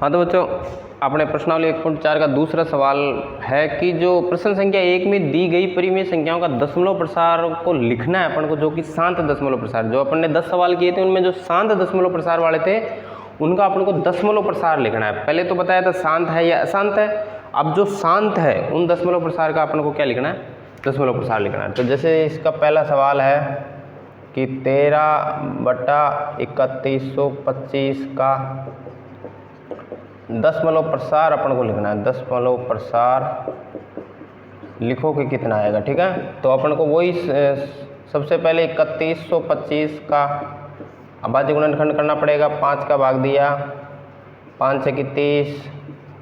हाँ तो बच्चों, अपने प्रश्नावली 1.4 का दूसरा सवाल है कि जो प्रश्न संख्या 1 में दी गई परिमेय संख्याओं का दशमलव प्रसार को लिखना है अपन को, जो कि शांत दशमलव प्रसार। जो अपन ने 10 सवाल किए थे उनमें जो शांत दशमलव प्रसार वाले थे उनका अपन को दशमलव प्रसार लिखना है। पहले तो बताया था शांत है या अशांत है, अब जो शांत है उन दशमलव प्रसार का अपन को क्या लिखना है, दशमलव प्रसार लिखना है। तो जैसे इसका पहला सवाल है कि 13/3125 का दशमलव प्रसार अपन को लिखना है। दशमलव प्रसार लिखो कि कितना आएगा, ठीक है। तो अपन को वही सबसे पहले 3125 का अभाज्य गुणनखंड करना पड़ेगा। 5 का भाग दिया, 5 से 30,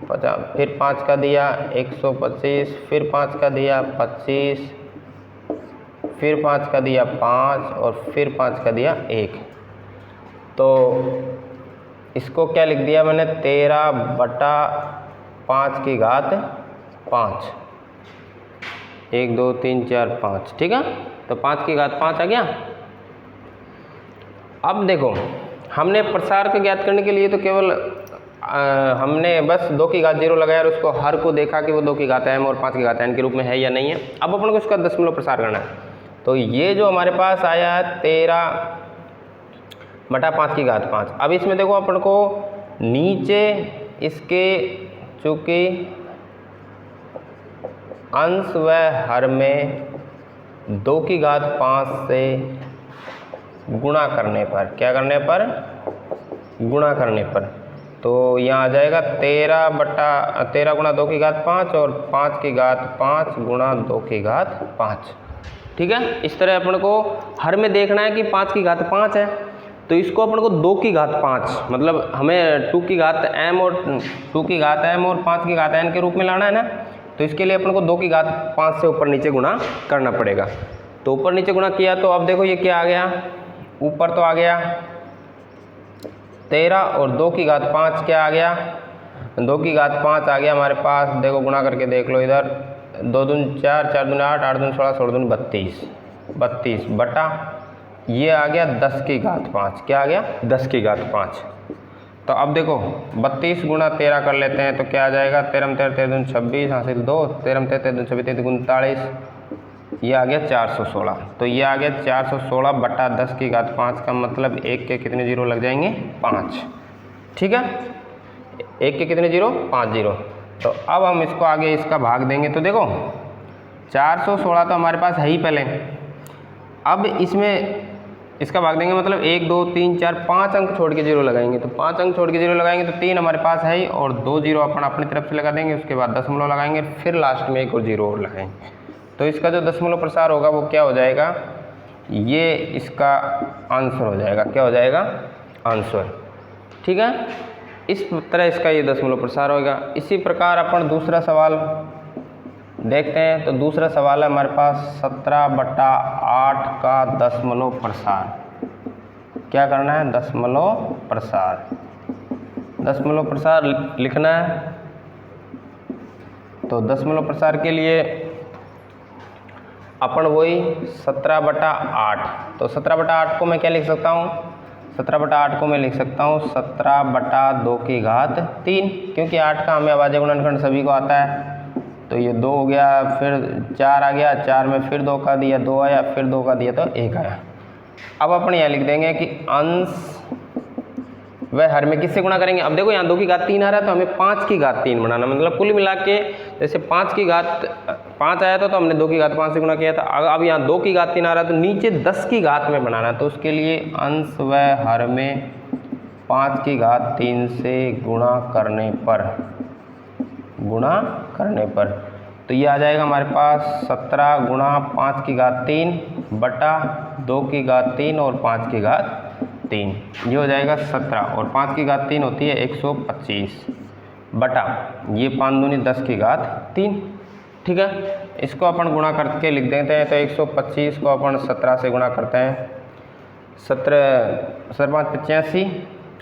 50, फिर 5 का दिया 125, फिर 5 का दिया 25, फिर 5 का दिया 5 और फिर 5 का दिया 1। तो इसको क्या लिख दिया मैंने, 13/5 की घात 5। 1 2 3 4 5, ठीक है। तो 5 की घात 5 आ गया। अब देखो, हमने प्रसार को ज्ञात करने के लिए तो केवल हमने बस 2 की घात 0 लगाया और उसको हर को देखा कि वो 2 की घात m और 5 की घात n के रूप में है या नहीं है। अब अपन को इसका दशमलव प्रसार करना है। तो ये जो हमारे पास आया है 13/5 की घात 5। अब इसमें देखो अपन को नीचे इसके चूंकि अंश व हर में 2 की घात 5 से गुणा करने पर, क्या करने पर, गुणा करने पर, तो यहाँ आ जाएगा 13 गुणा 2 की घात 5 और 5 की घात 5 गुणा 2 की घात 5, ठीक है। इस तरह अपन को हर में देखना है कि 5 की घात 5 है, तो इसको अपन को 2 की घात 5 मतलब हमें 2 की घात m और 5 की घात n के रूप में लाना है ना। तो इसके लिए अपन को 2 की घात 5 से ऊपर नीचे गुणा करना पड़ेगा। तो ऊपर नीचे गुणा किया तो अब देखो ये क्या आ गया, ऊपर तो आ गया 13 और 2 की घात 5 क्या आ गया, 2 की घात 5 आ गया हमारे पास। देखो गुणा करके देख लो इधर, 2 दूनी 4, 4 दूनी 8, 8 दूनी 16, 16 दूनी 32 बटा ये आ गया 10 की घात 5। क्या आ गया, 10 की घात 5। तो अब देखो 32 गुणा 13 कर लेते हैं तो क्या आ जाएगा, 13 13 13 दूनी 26 हासिल 2, 13 13 13 26 13 39, ये आ गया 416। तो ये आ गया 416 बटा 10 की घात 5 का मतलब 1 के कितने जीरो लग जाएंगे, 5, ठीक है। 1 के कितने जीरो, 5 जीरो। तो अब हम इसको आगे इसका भाग देंगे तो देखो 416 तो हमारे पास है ही पहले। अब इसमें इसका भाग देंगे मतलब 1 2 3 4 5 अंक छोड़ के जीरो लगाएंगे। तो 5 अंक छोड़ के जीरो लगाएंगे तो 3 हमारे पास है ही और 2 जीरो अपन अपनी तरफ से लगा देंगे। उसके बाद दशमलव लगाएंगे, फिर लास्ट में 1 और जीरो और लगाएंगे। तो इसका जो दशमलव प्रसार होगा वो क्या हो जाएगा, ये इसका आंसर हो जाएगा। क्या हो जाएगा, आंसर, ठीक है। इस तरह इसका ये दशमलव प्रसार होगा। इसी प्रकार अपन दूसरा सवाल देखते हैं। तो दूसरा सवाल है हमारे पास 17/8 का दशमलव प्रसार। क्या करना है, दशमलव प्रसार। दशमलव प्रसार लिखना है। तो दशमलव प्रसार के लिए अपन वही 17/8। तो 17/8 को मैं क्या लिख सकता हूँ, 17/8 को मैं लिख सकता हूँ 17/2 की घात 3, क्योंकि 8 का हमें अभाज्य गुणनखंड सभी को आता है। तो ये 2 हो गया, फिर 4 आ गया, 4 में फिर 2 का दिया 2 आया, फिर 2 का दिया तो 1 आया। अब अपन यहाँ लिख देंगे कि अंश वह हर में किससे गुणा करेंगे। अब देखो यहाँ 2 की घात 3 आ रहा है तो हमें 5 की घात 3 बनाना, मतलब कुल मिला के जैसे 5 की घात 5 आया था तो हमने 2 की घात 5 से गुणा किया था। अब यहाँ 2 की घात 3 आ रहा है तो नीचे 10 की घात में बनाना है। तो उसके लिए अंश व हर में 5 की घात 3 से गुणा करने पर तो ये आ जाएगा हमारे पास 17 गुणा 5 की घात 3 बटा 2 की घात 3 और 5 की घात 3, ये हो जाएगा 17 और 5 की घात 3 होती है 125 बटा ये 5 दूनी 10 की घात 3, ठीक है। इसको अपन गुणा करके लिख देते हैं। तो 125 को अपन 17 से गुणा करते हैं। 17 5 85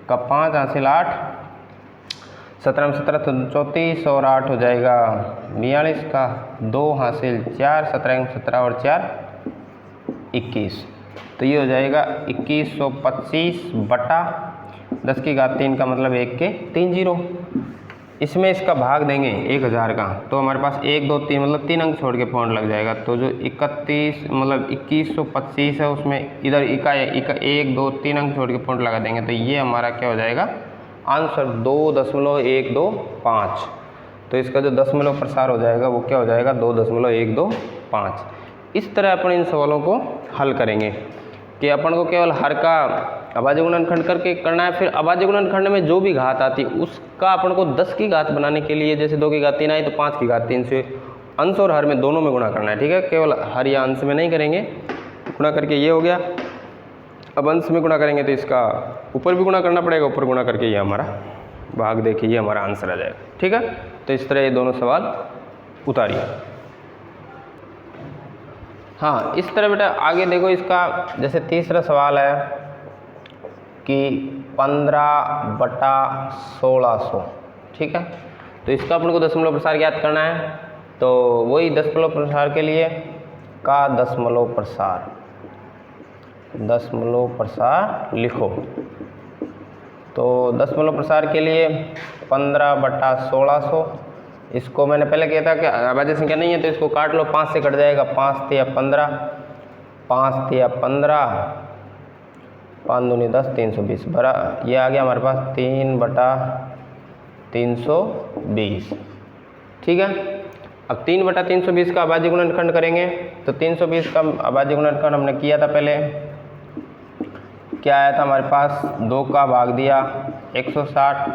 का 5 हासिल 8, 17 में 17 तो 34 और 8 हो जाएगा 42 का 2 हासिल 4, 17 में 17 और 4 21। तो ये हो जाएगा 2125 बटा 10 की घात 3 का मतलब 1 के 3 जीरो। इसमें इसका भाग देंगे 1000 का, तो हमारे पास 1 2 3 मतलब 3 अंक छोड़ के पॉइंट लग जाएगा। तो जो 31 मतलब 2125 है उसमें इधर इका 1 2 3 अंक छोड़ के पॉइंट लगा देंगे, तो ये हमारा क्या हो जाएगा आंसर 2.125। तो इसका जो दशमलव प्रसार हो जाएगा वो क्या हो जाएगा 2.125। इस तरह अपन इन सवालों को हल करेंगे कि अपन को केवल हर का अभाज्य गुणनखंड करके करना है। फिर अभाज्य गुणनखंड में जो भी घात आती उसका अपन को 10 की घात बनाने के लिए जैसे 2 की घात 3 आई तो 5 की घात 3 से अंश और हर में दोनों में गुणा करना है। ठीक है, केवल हर या अंश में नहीं करेंगे। गुणा करके ये हो गया, अब अंश में गुणा करेंगे तो इसका ऊपर भी गुणा करना पड़ेगा, ऊपर गुणा करके ये हमारा भाग देखिए ये हमारा आंसर आ जाएगा। ठीक है, तो इस तरह ये दोनों सवाल उतारिए। हाँ, इस तरह बेटा आगे देखो, इसका जैसे तीसरा सवाल है कि 15/1600। ठीक है, तो इसका अपन को दशमलव प्रसार ज्ञात करना है। तो वही दशमलव प्रसार के लिए का दशमलव प्रसार लिखो। तो दशमलव प्रसार के लिए 15/1600, इसको मैंने पहले किया था कि अभाज्य संख्या नहीं है तो इसको काट लो, 5 से कट जाएगा, 5 तिया 15, 5 तिया 15, 5 दूनी 10, 320 बरा ये आ गया हमारे पास 3/320। ठीक है, अब 3/320 का अभाज्य गुणनखंड करेंगे। तो 320 का अभाज्य गुणनखंड हमने किया था पहले, क्या आया था हमारे पास 2 का भाग दिया 160,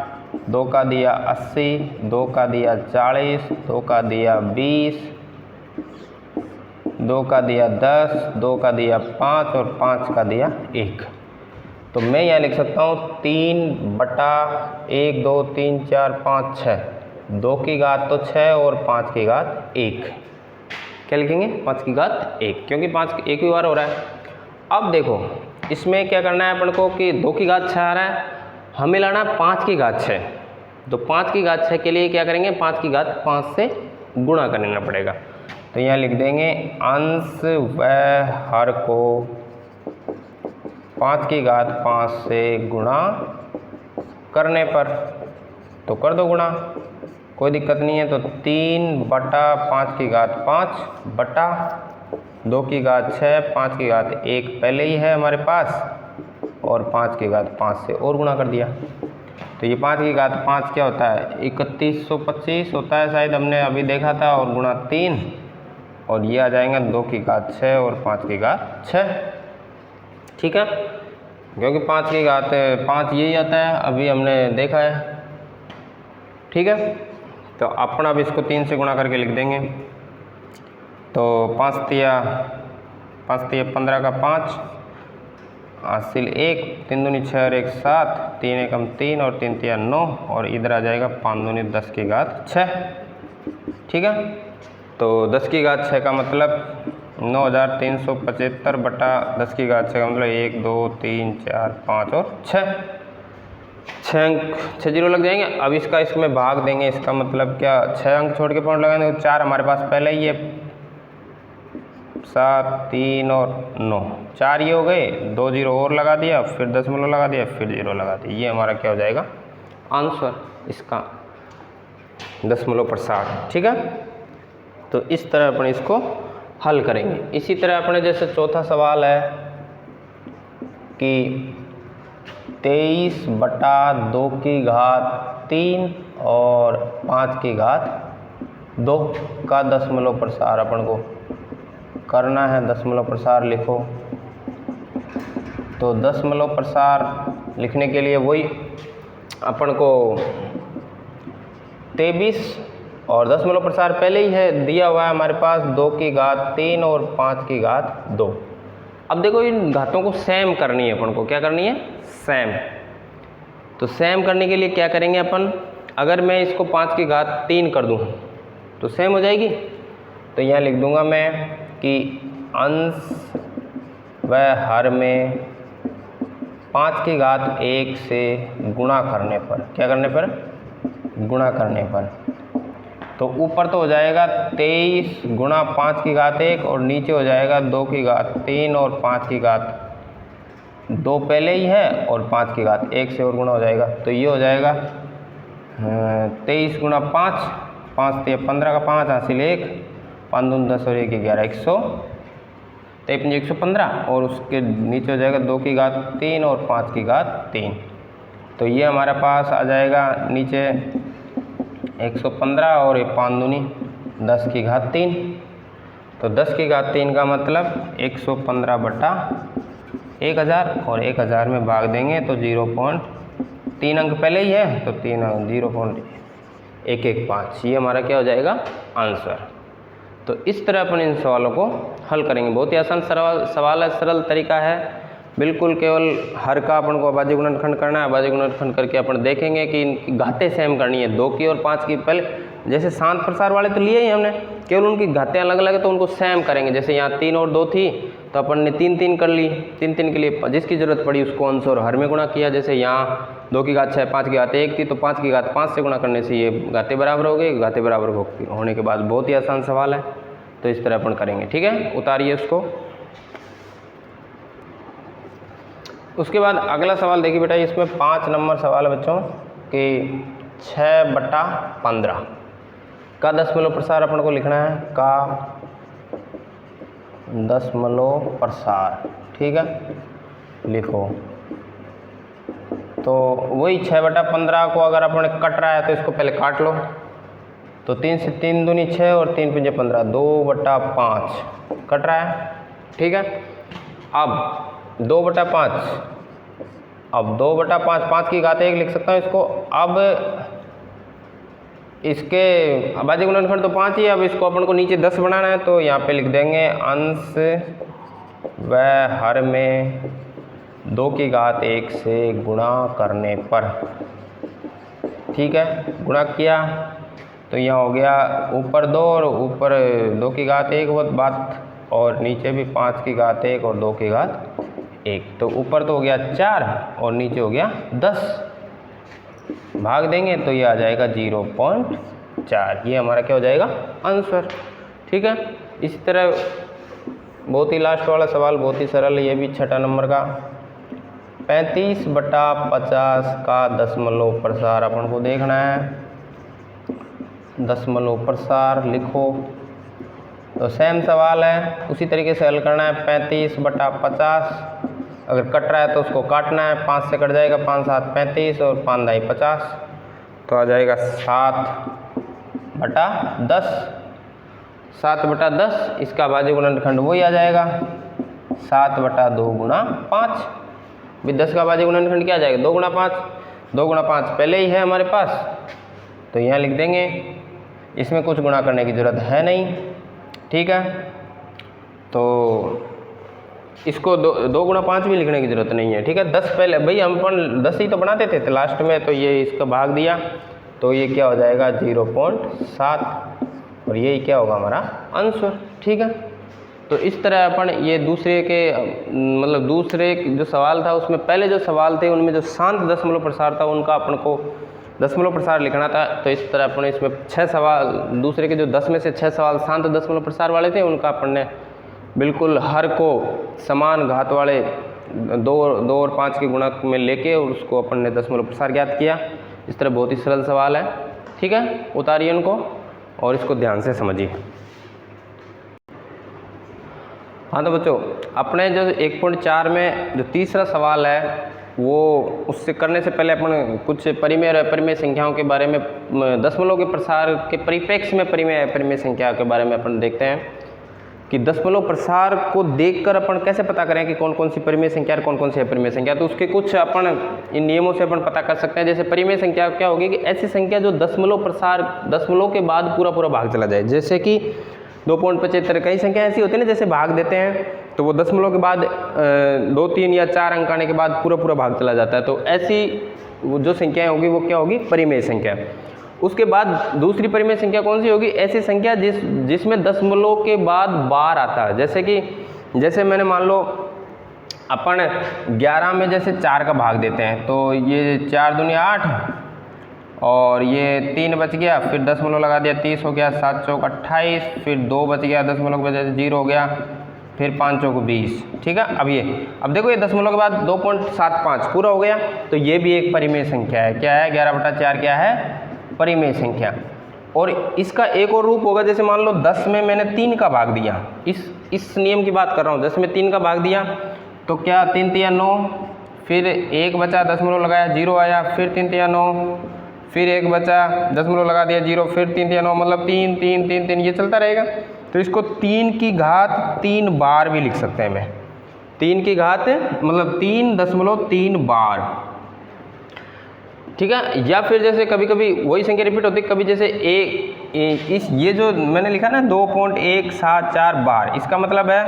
2 का दिया 80, 2 का दिया 40, 2 का दिया 20, 2 का दिया 10, 2 का दिया 5 और 5 का दिया 1। तो मैं यहाँ लिख सकता हूँ 3/1 2 3 4 5 6, 2 की घात तो 6 और 5 की घात 1। क्या लिखेंगे 5 की घात 1, क्योंकि 5 एक ही बार हो रहा है। अब देखो इसमें क्या करना है अपन को कि 2 की घात 6 आ रहा है, हमें लाना 5 की घात 6। तो 5 की घात 6 के लिए क्या करेंगे 5 की घात 5 से गुणा करना पड़ेगा। तो यहाँ लिख देंगे अंश व हर को 5 की घात 5 से गुणा करने पर, तो कर दो गुणा, कोई दिक्कत नहीं है। तो 3/5 की घात 5 बटा 2 की घात 6, 5 की घात 1 पहले ही है हमारे पास, और 5 की घात 5 से और गुणा कर दिया। तो ये 5 की घात 5 क्या होता है 3125 होता है शायद, हमने अभी देखा था, और गुणा 3, और ये आ जाएगा 2 की घात 6 और 5 की घात 6। ठीक है, क्योंकि 5 की घात 5 यही आता है, अभी हमने देखा है। ठीक है, तो अपन अब इसको 3 से गुणा करके लिख देंगे। तो 5 तिया 15 का 5, हासिल 1, 3 दूनी 6 और 1 7, 3 एकम 3 और 3 तिया 9, और इधर आ जाएगा 5 दूनी 10 की घात 6। ठीक है, तो 10 की घात 6 का मतलब 9375 बटा 10 की घात 6 का मतलब 1 2 3 4 5 और 6 अंक, 6 जीरो लग जाएंगे। अब इसका इसमें भाग देंगे, इसका मतलब क्या 6 अंक छोड़ के पॉइंट लगाएंगे, 4 हमारे पास पहले ही है, 7 3 और 9, 4 ये हो गए, 2 जीरो और लगा दिया, फिर दशमलव लगा दिया, फिर जीरो लगा दिया, ये हमारा क्या हो जाएगा आंसर इसका दशमलव प्रसार। ठीक है, तो इस तरह अपन इसको हल करेंगे। इसी तरह अपने जैसे चौथा सवाल है कि 23/2 की घात 3 और 5 की घात 2 का दशमलव प्रसार अपन को करना है। दशमलव प्रसार लिखो। तो दशमलव प्रसार लिखने के लिए वही अपन को 23 और दशमलव प्रसार पहले ही है दिया हुआ है हमारे पास 2 की घात 3 और 5 की घात 2। अब देखो इन घातों को सेम करनी है अपन को, क्या करनी है सेम। तो सेम करने के लिए क्या करेंगे अपन, अगर मैं इसको 5 की घात 3 कर दूं तो सेम हो जाएगी। तो यहाँ लिख दूंगा मैं कि अंश व हर में 5 की घात 1 से गुणा करने पर, क्या करने पर गुणा करने पर, तो ऊपर तो हो जाएगा 23 गुणा 5 की घात 1 और नीचे हो जाएगा 2 की घात 3 और 5 की घात 2 पहले ही है और 5 की घात 1 से और गुणा हो जाएगा, तो ये हो जाएगा 23 गुणा 5, 5 तो 15 का 5 हासिल 1, 5 दूनी 10 और 1 11, 115 और उसके नीचे हो जाएगा 2 की घात 3 और 5 की घात 3, तो ये हमारे पास आ जाएगा नीचे 115 और 5 दूनी 10 की घात 3, तो 10 की घात 3 का मतलब 115 बटा 1000 और 1000 में भाग देंगे तो 0.3 अंक पहले ही है, तो 0.115 ये हमारा क्या हो जाएगा आंसर। तो इस तरह अपन इन सवालों को हल करेंगे। बहुत ही आसान सवाल है, सरल तरीका है बिल्कुल। केवल हर का अपन को अभाज्य गुणनखंड करना है, अभाज्य गुणनखंड करके अपन देखेंगे कि इनकी घातें सेम करनी है, 2 की और 5 की। पहले जैसे शांत प्रसार वाले तो लिए ही हमने, केवल उनकी घातें अलग अलग है तो उनको सेम करेंगे। जैसे यहाँ 3 और 2 थी तो अपन ने 3 कर ली, 3 के लिए जिसकी ज़रूरत पड़ी उसको अंश और हर में गुणा किया। जैसे यहाँ 2 की घात 6, 5 की घात 1 थी तो 5 की घात 5 से गुणा करने से ये घातें बराबर हो गई। घातें बराबर होने के बाद बहुत ही आसान सवाल है, तो इस तरह अपन करेंगे। ठीक है, उतारिए उसको। उसके बाद अगला सवाल देखिए बेटा, इसमें 5 नंबर सवाल है बच्चों कि 6/15 का दशमलव प्रसार अपन को लिखना है, का दशमलव प्रसार। ठीक है, लिखो। तो वही 6/15 को अगर अपन कट रहा है तो इसको पहले काट लो, तो 3 से 3 दूनी 6 और 3 पंजे 15, 2/5 कट रहा है। ठीक है, अब 2/5, अब 2/5, 5 की घात 1 लिख सकता हूँ इसको। अब इसके अभाज्य गुणनखंड तो 5 ही है, अब इसको अपन को नीचे 10 बनाना है, तो यहाँ पे लिख देंगे अंश व हर में 2 की घात 1 से गुणा करने पर। ठीक है, गुणा किया तो यहाँ हो गया ऊपर 2 और ऊपर 2 की घात 1 वो बात, और नीचे भी 5 की घात 1 और 2 की घात 1, तो ऊपर तो हो गया 4 और नीचे हो गया 10। भाग देंगे तो ये आ जाएगा 0.4, ये हमारा क्या हो जाएगा आंसर। ठीक है, इसी तरह बहुत ही लास्ट वाला सवाल बहुत ही सरल है, ये भी 6 नंबर का। 35/50 का दशमलव प्रसार अपन को देखना है। दशमलव प्रसार लिखो, तो सेम सवाल है, उसी तरीके से हल करना है। 35/50 अगर कट रहा है तो उसको काटना है, 5 से कट जाएगा, 5 7 35 और 5 दाई 50, तो आ जाएगा 7/10। 7/10 इसका अभाज्य गुणनखंड वही आ जाएगा 7/2 गुणा 5। भी 10 का अभाज्य गुणनखंड क्या आ जाएगा 2 गुणा 5, 2 गुणा 5 पहले ही है हमारे पास, तो यहाँ लिख देंगे, इसमें कुछ गुणा करने की ज़रूरत है नहीं। ठीक है, तो इसको 2 गुणा 5 भी लिखने की ज़रूरत नहीं है। ठीक है, 10 पहले भाई हम अपन 10 ही तो बनाते थे लास्ट में, तो ये इसका भाग दिया तो ये क्या हो जाएगा 0.7 और यही क्या होगा हमारा आंसर। ठीक है, तो इस तरह अपन ये दूसरे के मतलब दूसरे जो सवाल था उसमें पहले जो सवाल थे उनमें जो शांत दशमलव प्रसार था उनका अपन को दशमलव प्रसार लिखना था। तो इस तरह अपन इसमें 6 सवाल, दूसरे के जो 10 में से 6 सवाल शांत दशमलव प्रसार वाले थे उनका अपन ने बिल्कुल हर को समान घात वाले 2 और 5 के गुणक में लेके और उसको अपन ने दशमलव प्रसार ज्ञात किया। इस तरह बहुत ही सरल सवाल है। ठीक है, उतारिए उनको और इसको ध्यान से समझिए। हाँ तो बच्चों, अपने जो 1.4 में जो तीसरा सवाल है वो उससे करने से पहले अपन कुछ परिमेय और अपरिमेय संख्याओं के बारे में, दशमलव के प्रसार के परिप्रेक्ष्य में परिमेय अपरिमेय संख्या के बारे में अपन देखते हैं कि दशमलव प्रसार को देखकर अपन कैसे पता करें कि कौन कौन सी परिमेय संख्या और कौन कौन सी अपरिमेय संख्या। तो उसके कुछ अपन इन नियमों से अपन पता कर सकते हैं। जैसे परिमेय संख्या क्या होगी कि ऐसी संख्या जो दशमलव प्रसार, दशमलव के बाद पूरा भाग चला जाए। जैसे कि 2.75, कई संख्या ऐसी होती है ना जैसे भाग देते हैं तो वो दशमलव के बाद 2, 3 या 4 अंक आने के बाद पूरा भाग चला जाता है, तो ऐसी जो संख्याएं होगी वो क्या होगी परिमेय संख्या। उसके बाद दूसरी परिमेय संख्या कौन सी होगी, ऐसी संख्या जिसमें दशमलव के बाद बार आता है। जैसे मैंने मान लो अपन 11 में जैसे 4 का भाग देते हैं तो ये 4 दूनी 8 और ये 3 बच गया, फिर दशमलव लगा दिया 30 हो गया, 7 चौक 28, फिर 2 बच गया, दशमलव की वजह से 0 हो गया, फिर 5 चौको 20, ठीक है। अब देखो ये दशमलव के बाद 2.75 पूरा हो गया, तो ये भी एक परिमेय संख्या है। क्या है? 11/4 क्या है? परिमेय संख्या। और इसका एक और रूप होगा, जैसे मान लो 10 में मैंने 3 का भाग दिया, इस नियम की बात कर रहा हूँ। 10 में 3 का भाग दिया तो क्या 3 तिया 9, फिर 1 बचा, दशमलव लगाया 0 आया, फिर 3 तिया 9, फिर 1 बचा, दशमलव लगा दिया 0, फिर 3 तिया 9, मतलब 3 3 3 3 ये चलता रहेगा। तो इसको 3 की घात 3 बार भी लिख सकते हैं मैं। 3 की घात मतलब 3.3 बार, ठीक है। या फिर जैसे कभी कभी वही संख्या रिपीट होती है, कभी जैसे ये जो मैंने लिखा ना 2.174 बार, इसका मतलब है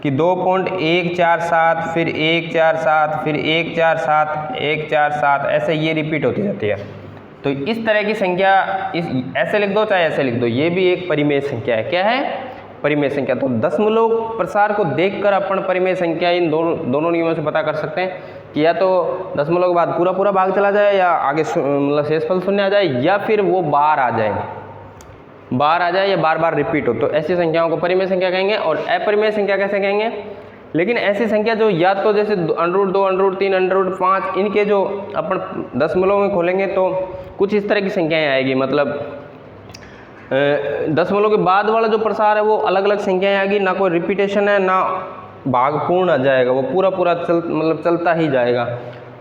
कि 2.147, फिर 147, फिर 147, 147, ऐसे ये रिपीट होती जाती है। तो इस तरह की संख्या ऐसे लिख दो चाहे ऐसे लिख दो, ये भी एक परिमेय संख्या है। क्या है? परिमेय संख्या। तो दशमलव प्रसार को देखकर अपन परिमेय संख्या इन दोनों नियमों से पता कर सकते हैं कि या तो दशमलव के बाद पूरा पूरा भाग चला जाए, या आगे मतलब शेषफल शून्य आ जाए, या फिर वो बार आ जाए, या बार बार रिपीट हो। तो ऐसी संख्याओं को परिमेय संख्या कहेंगे। और अपरिमेय संख्या कैसे कहेंगे? लेकिन ऐसी संख्या जो या तो जैसे √2, √3, √5, इनके जो अपन दशमलव में खोलेंगे तो कुछ इस तरह की संख्याएं आएगी। मतलब दशमलव के बाद वाला जो प्रसार है वो अलग अलग संख्याएं आएगी, ना कोई रिपीटेशन है ना भाग पूर्ण आ जाएगा, वो पूरा पूरा चलता ही जाएगा।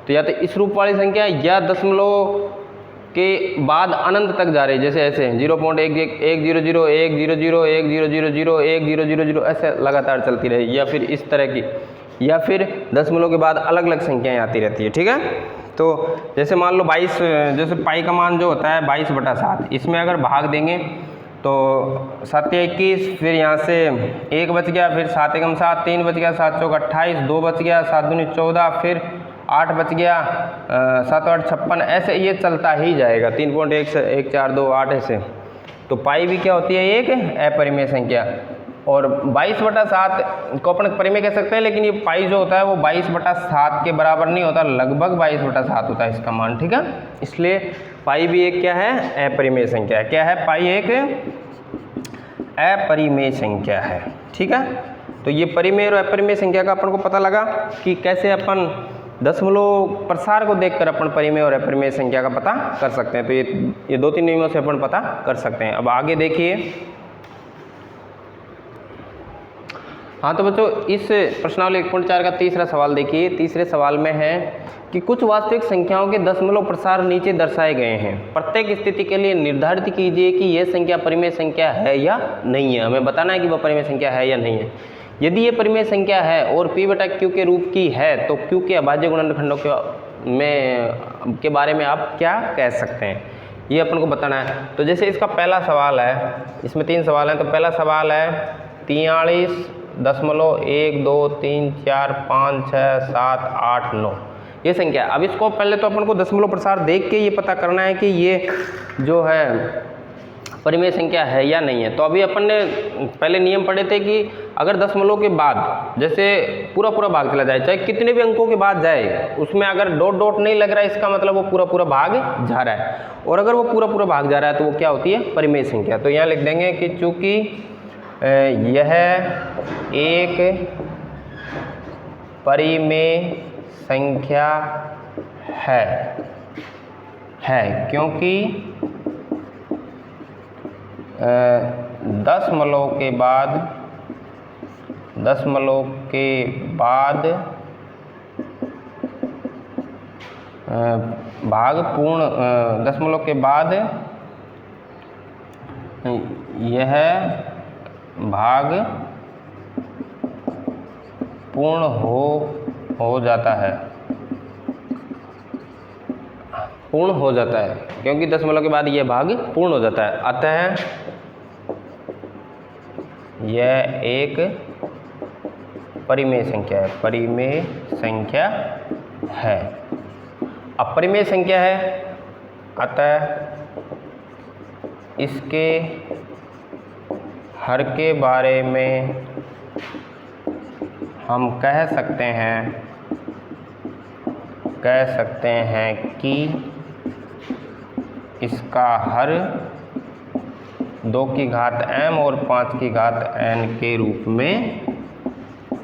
तो या तो इस रूप वाली संख्या, या दशमलव के बाद अनंत तक जा रही, जैसे ऐसे 0.100, 100, 1000, 1000, ऐसे लगातार चलती रही, या फिर इस तरह की, या फिर दशमलव के बाद अलग अलग संख्याएं आती रहती है, ठीक है। तो जैसे मान लो 22, जैसे पाई का मान जो होता है 22/7, इसमें अगर भाग देंगे तो 7 या 21, फिर यहाँ से 1 बच गया, फिर 7 एकम 7, 3 बच गया, 7 चौक 28, 2 बच गया, 7 दूनी 14, फिर 8 बच गया, 7 8 56, ऐसे ये चलता ही जाएगा। 3.142 ऐसे। तो पाई भी क्या होती है? एक अपरिमेय संख्या। और 22/7 को अपन परिमेय कह सकते हैं, लेकिन ये पाई जो होता है वो 22/7 के बराबर नहीं होता, लगभग 22/7 होता है इसका मान, ठीक है। इसलिए पाई भी एक क्या है? अपरिमेय संख्या है। क्या है? पाई एक अपरिमेय संख्या है, ठीक है। तो ये परिमेय और अपरिमेय संख्या का अपन को पता लगा कि कैसे अपन दशमलव प्रसार को देखकर अपन परिमेय और अपरिमेय संख्या का पता कर सकते हैं। तो ये 2-3 नियमों से अपन पता कर सकते हैं। अब आगे देखिए। हाँ तो बच्चों, इस प्रश्नावली 1.4 का तीसरा सवाल देखिए। तीसरे सवाल में है कि कुछ वास्तविक संख्याओं के दशमलव प्रसार नीचे दर्शाए गए हैं। प्रत्येक स्थिति के लिए निर्धारित कीजिए कि यह संख्या परिमेय संख्या है या नहीं है। हमें बताना है कि वह परिमेय संख्या है या नहीं है। यदि ये परिमेय संख्या है और P/Q के रूप की है तो Q के अभाज्य गुणनखंडों के बारे में आप क्या कह सकते हैं, ये अपन को बताना है। तो जैसे इसका पहला सवाल है, इसमें 3 सवाल हैं। तो पहला सवाल है 43.123456789 ये संख्या। अब इसको पहले तो अपन को दशमलव प्रसार देख के ये पता करना है कि ये जो है परिमेय संख्या है या नहीं है। तो अभी अपन ने पहले नियम पढ़े थे कि अगर दशमलव के बाद जैसे पूरा पूरा भाग चला जाए, चाहे कितने भी अंकों के बाद जाए, उसमें अगर डॉट डॉट नहीं लग रहा है, इसका मतलब वो पूरा पूरा भाग जा रहा है। और अगर वो पूरा पूरा भाग जा रहा है तो वो क्या होती है? परिमेय संख्या। तो यहाँ लिख देंगे कि चूँकि यह एक परिमेय संख्या है क्योंकि दशमलव के बाद भाग पूर्ण, दशमलव के बाद यह भाग पूर्ण हो जाता है, पूर्ण हो जाता है क्योंकि दशमलव के बाद यह भाग पूर्ण हो जाता है। अतः यह एक परिमेय संख्या है, परिमेय संख्या है। अब परिमेय संख्या है, अतः इसके हर के बारे में हम कह सकते हैं कि इसका हर 2 की घात m और 5 की घात n के रूप में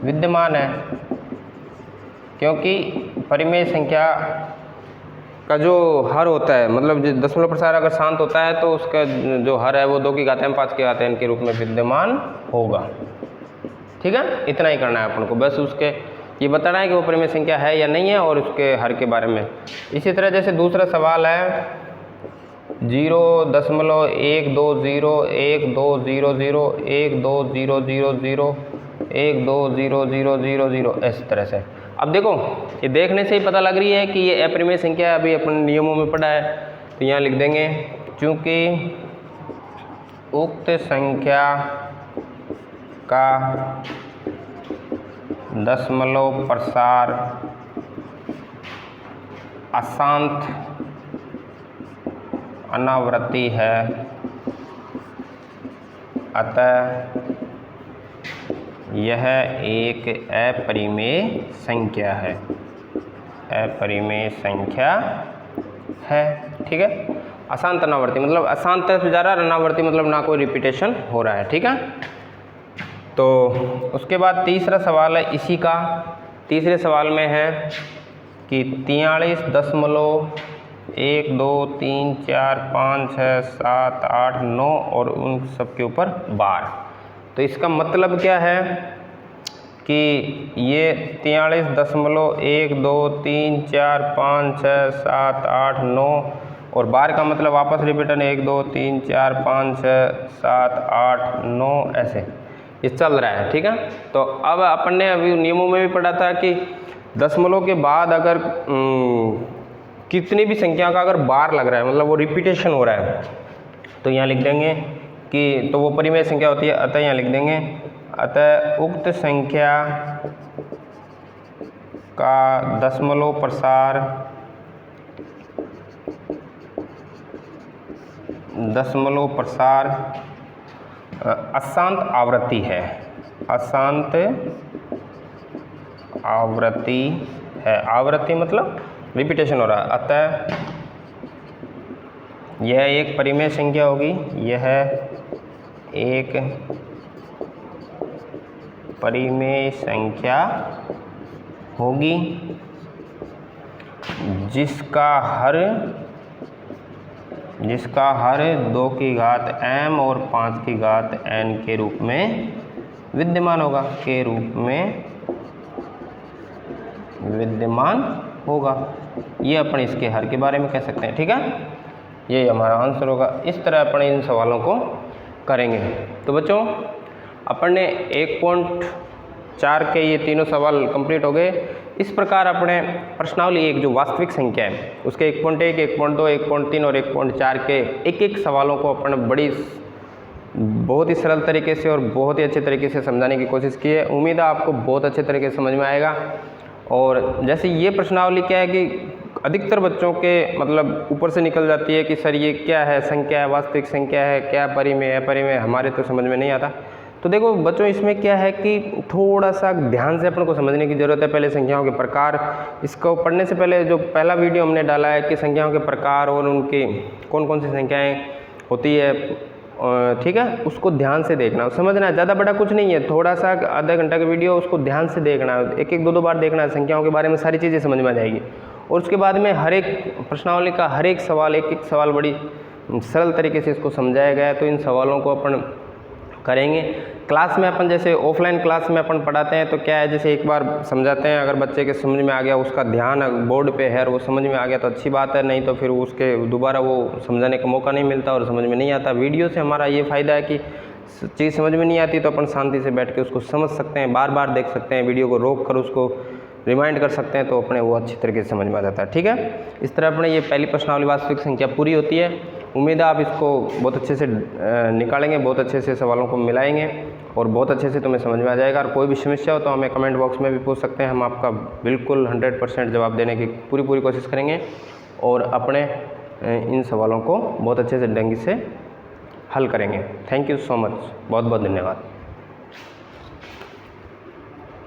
विद्यमान है, क्योंकि परिमेय संख्या का जो हर होता है, मतलब जो दशमलव प्रसार अगर शांत होता है तो उसका जो हर है वो 2 की घात m 5 की घात n के रूप में विद्यमान होगा। ठीक है, इतना ही करना है अपन को, बस उसके ये बताना है कि वो परिमेय संख्या है या नहीं है और उसके हर के बारे में। इसी तरह जैसे दूसरा सवाल है 0.120012000120000 इस तरह से। अब देखो ये देखने से ही पता लग रही है कि ये अपरिमेय संख्या अभी अपन नियमों में पढ़ा है, तो यहाँ लिख देंगे चूँकि उक्त संख्या का दशमलव प्रसार अशांत अनावृत्ति है, अतः यह एक अपरिमेय संख्या है, अपरिमेय संख्या है। ठीक है, अशांत अनावर्ती मतलब अशांत से जा रहा है, अनावर्ती मतलब ना कोई रिपीटेशन हो रहा है। ठीक है, तो उसके बाद तीसरा सवाल है इसी का। तीसरे सवाल में है कि 43.123456789 और उन सब के ऊपर बार। तो इसका मतलब क्या है कि ये 43.123456789 और बार का मतलब वापस रिपीटन 123456789 ऐसे ये चल रहा है। ठीक है, तो अब अपन ने अभी नियमों में भी पढ़ा था कि दशमलव के बाद अगर कितनी भी संख्या का अगर बार लग रहा है मतलब वो रिपीटेशन हो रहा है, तो यहाँ लिख देंगे कि तो वो परिमेय संख्या होती है। अतः यहाँ लिख देंगे अतः उक्त संख्या का दशमलव प्रसार अशांत आवृत्ति है, अशांत आवृत्ति है। आवृत्ति मतलब रिपीटेशन हो रहा है। अतः यह एक परिमेय संख्या होगी, यह एक परिमेय संख्या होगी जिसका हर 2 की घात m और 5 की घात n के रूप में विद्यमान होगा, के रूप में विद्यमान होगा। ये अपन इसके हर के बारे में कह सकते हैं। ठीक है, ये हमारा आंसर होगा। इस तरह अपन इन सवालों को करेंगे। तो बच्चों अपन ने 1.4 के ये तीनों सवाल कंप्लीट हो गए। इस प्रकार अपने प्रश्नावली एक जो वास्तविक संख्या है उसके 1.1, 1.2, 1.3 और 1.4 के एक सवालों को अपन बहुत ही सरल तरीके से और बहुत ही अच्छे तरीके से समझाने की कोशिश की है। उम्मीद है आपको बहुत अच्छे तरीके से समझ में आएगा। और जैसे ये प्रश्नावली क्या है कि अधिकतर बच्चों के मतलब ऊपर से निकल जाती है कि सर ये क्या है, संख्या है, वास्तविक संख्या है, क्या परिमेय है, अपरिमेय, हमारे तो समझ में नहीं आता। तो देखो बच्चों इसमें क्या है कि थोड़ा सा ध्यान से अपन को समझने की ज़रूरत है। पहले संख्याओं के प्रकार, इसको पढ़ने से पहले जो पहला वीडियो हमने डाला है कि संख्याओं के प्रकार और उनकी कौन कौन सी संख्याएँ होती है, ठीक है, उसको ध्यान से देखना, समझना है। ज़्यादा बड़ा कुछ नहीं है, थोड़ा सा आधा घंटा का वीडियो, उसको ध्यान से देखना है, एक दो बार देखना है। संख्याओं के बारे में सारी चीज़ें समझ में आ जाएगी। और उसके बाद में हर एक प्रश्नावली का हर एक सवाल एक सवाल बड़ी सरल तरीके से इसको समझाया गया है। तो इन सवालों को अपन करेंगे। क्लास में अपन जैसे ऑफलाइन क्लास में अपन पढ़ाते हैं तो क्या है, जैसे एक बार समझाते हैं, अगर बच्चे के समझ में आ गया, उसका ध्यान बोर्ड पे है और वो समझ में आ गया तो अच्छी बात है, नहीं तो फिर उसके दोबारा वो समझाने का मौका नहीं मिलता और समझ में नहीं आता। वीडियो से हमारा ये फ़ायदा है कि चीज़ समझ में नहीं आती तो अपन शांति से बैठ के उसको समझ सकते हैं, बार बार देख सकते हैं, वीडियो को रोक कर उसको रिमाइंड कर सकते हैं, तो अपने वो अच्छी तरीके से समझ में आ जाता है। ठीक है, इस तरह अपने ये पहली प्रश्नावली वास्तविक संख्या पूरी होती है। उम्मीद है आप इसको बहुत अच्छे से निकालेंगे, बहुत अच्छे से सवालों को मिलाएंगे और बहुत अच्छे से तुम्हें समझ में आ जाएगा। और कोई भी समस्या हो तो हमें कमेंट बॉक्स में भी पूछ सकते हैं, हम आपका बिल्कुल 100% जवाब देने की पूरी कोशिश करेंगे और अपने इन सवालों को बहुत अच्छे से ढंग से हल करेंगे। थैंक यू सो मच, बहुत बहुत धन्यवाद।